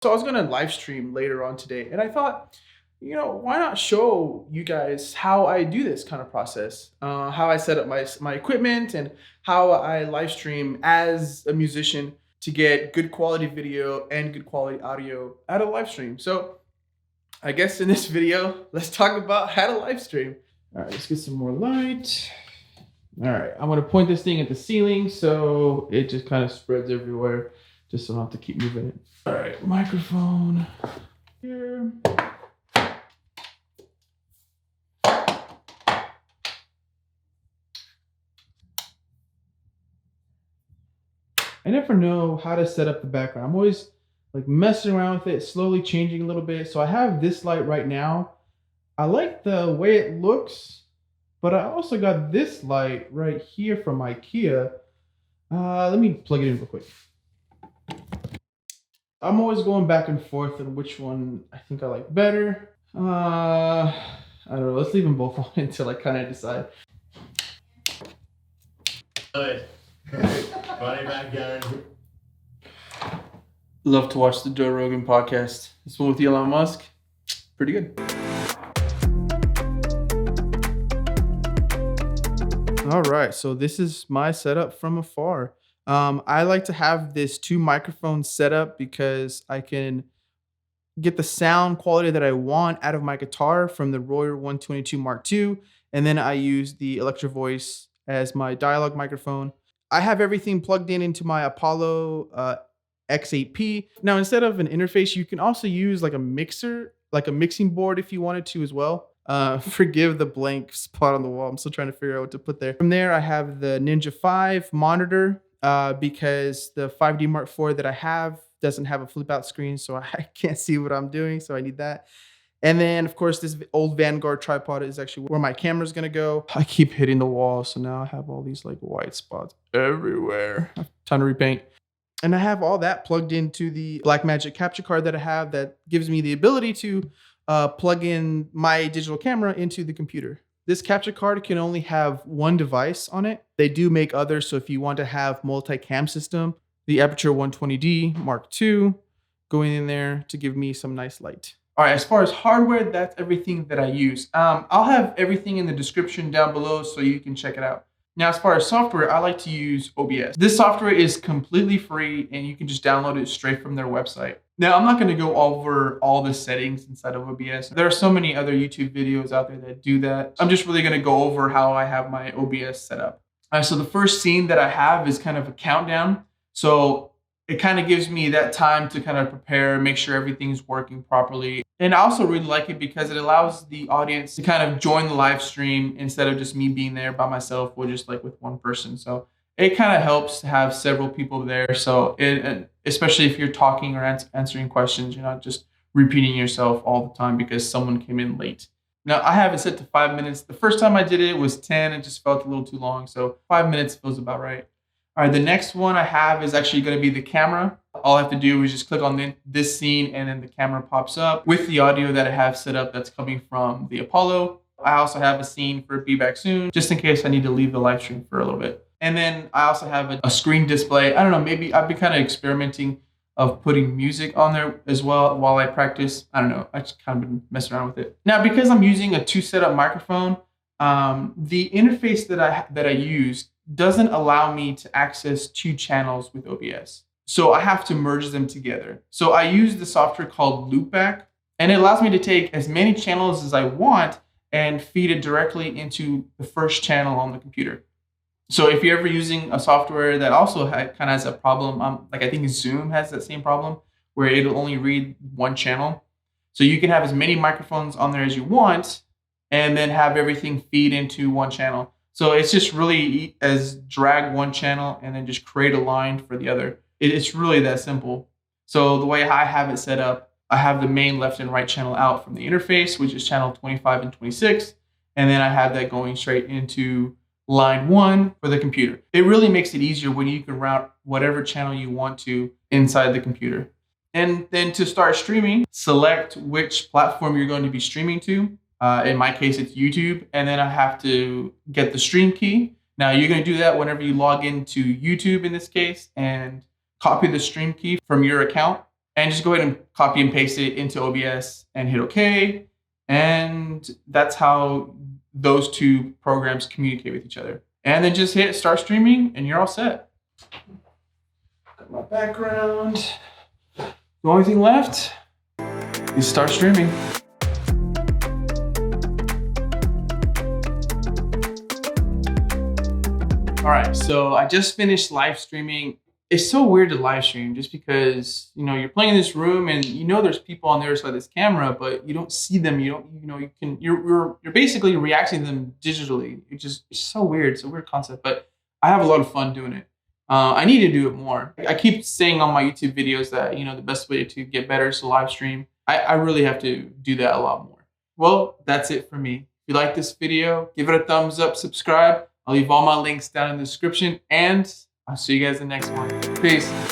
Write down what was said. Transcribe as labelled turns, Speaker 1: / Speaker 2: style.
Speaker 1: So I was gonna live stream later on today, and I thought, why not show you guys how I do this kind of process, how I set up my equipment, and how I live stream as a musician to get good quality video and good quality audio out of live stream. So I guess in this video, let's talk about how to live stream. All right, let's get some more light. All right, I'm gonna point this thing at the ceiling so it just kind of spreads everywhere, just so I don't have to keep moving it. All right, microphone here. I never know how to set up the background. I'm always like messing around with it, slowly changing a little bit. So I have this light right now. I like the way it looks, but I also got this light right here from IKEA. Let me plug it in real quick. I'm always going back and forth on which one I think I like better. I don't know. Let's leave them both on until I kind of decide.
Speaker 2: Good. Body back down.
Speaker 1: Love to watch the Joe Rogan podcast. This one with Elon Musk. Pretty good. All right, so this is my setup from afar. I like to have this 2 microphones set up because I can get the sound quality that I want out of my guitar from the Royer 122 Mark II, and then I use the Electro Voice as my dialogue microphone. I have everything plugged in into my Apollo X8P. Now, instead of an interface, you can also use like a mixer, like a mixing board if you wanted to as well. Forgive the blank spot on the wall. I'm still trying to figure out what to put there. From there, I have the Ninja 5 monitor because the 5D Mark IV that I have doesn't have a flip out screen, so I can't see what I'm doing, so I need that. And then, of course, this old Vanguard tripod is actually where my camera's gonna go. I keep hitting the wall, so now I have all these like white spots everywhere. I have a ton of repaint. And I have all that plugged into the Blackmagic capture card that I have that gives me the ability to plug in my digital camera into the computer. This capture card can only have one device on it. They do make others, so if you want to have multi-cam system, the Aperture 120D Mark II going in there to give me some nice light. All right, as far as hardware, that's everything that I use. I'll have everything in the description down below so you can check it out. Now, as far as software, I like to use OBS. This software is completely free and you can just download it straight from their website. Now, I'm not gonna go over all the settings inside of OBS. There are so many other YouTube videos out there that do that. I'm just really gonna go over how I have my OBS set up. So the first scene that I have is kind of a countdown. So it kind of gives me that time to kind of prepare, make sure everything's working properly. And I also really like it because it allows the audience to kind of join the live stream instead of just me being there by myself or just like with one person. So it kind of helps to have several people there. So especially if you're talking or answering questions, you're not just repeating yourself all the time because someone came in late. Now, I have it set to 5 minutes. The first time I did it was 10. It just felt a little too long. So 5 minutes feels about right. All right, the next one I have is actually going to be the camera. All I have to do is just click on this scene and then the camera pops up with the audio that I have set up that's coming from the Apollo. I also have a scene for Be Back Soon, just in case I need to leave the live stream for a little bit. And then I also have a screen display. I don't know, maybe I've been kind of experimenting of putting music on there as well while I practice. I don't know, I just kind of been messing around with it. Now, because I'm using a 2 setup microphone, the interface that I use doesn't allow me to access 2 channels with OBS. So I have to merge them together. So I use the software called Loopback, and it allows me to take as many channels as I want and feed it directly into the first channel on the computer. So if you're ever using a software that also kind of has a problem, like I think Zoom has that same problem where it'll only read 1 channel. So you can have as many microphones on there as you want and then have everything feed into 1 channel. So it's just really as drag 1 channel and then just create a line for the other. It's really that simple. So the way I have it set up, I have the main left and right channel out from the interface, which is channel 25 and 26. And then I have that going straight into line 1 for the computer. It really makes it easier when you can route whatever channel you want to inside the computer. And then to start streaming, select which platform you're going to be streaming to. In my case, it's YouTube. And then I have to get the stream key. Now, you're going to do that whenever you log into YouTube in this case and copy the stream key from your account. and just go ahead and copy and paste it into OBS and hit OK. And that's how those two programs communicate with each other. And then just hit start streaming and you're all set. Got my background. The only thing left is start streaming. All right, so I just finished live streaming. It's so weird to live stream just because, you know, you're playing in this room and you know there's people on the other side of this camera, but you don't see them. You're basically reacting to them digitally. It's so weird. It's a weird concept, but I have a lot of fun doing it. I need to do it more. I keep saying on my YouTube videos that, you know, the best way to get better is to live stream. I really have to do that a lot more. Well, that's it for me. If you like this video, give it a thumbs up, subscribe. I'll leave all my links down in the description, and I'll see you guys in the next one. Peace.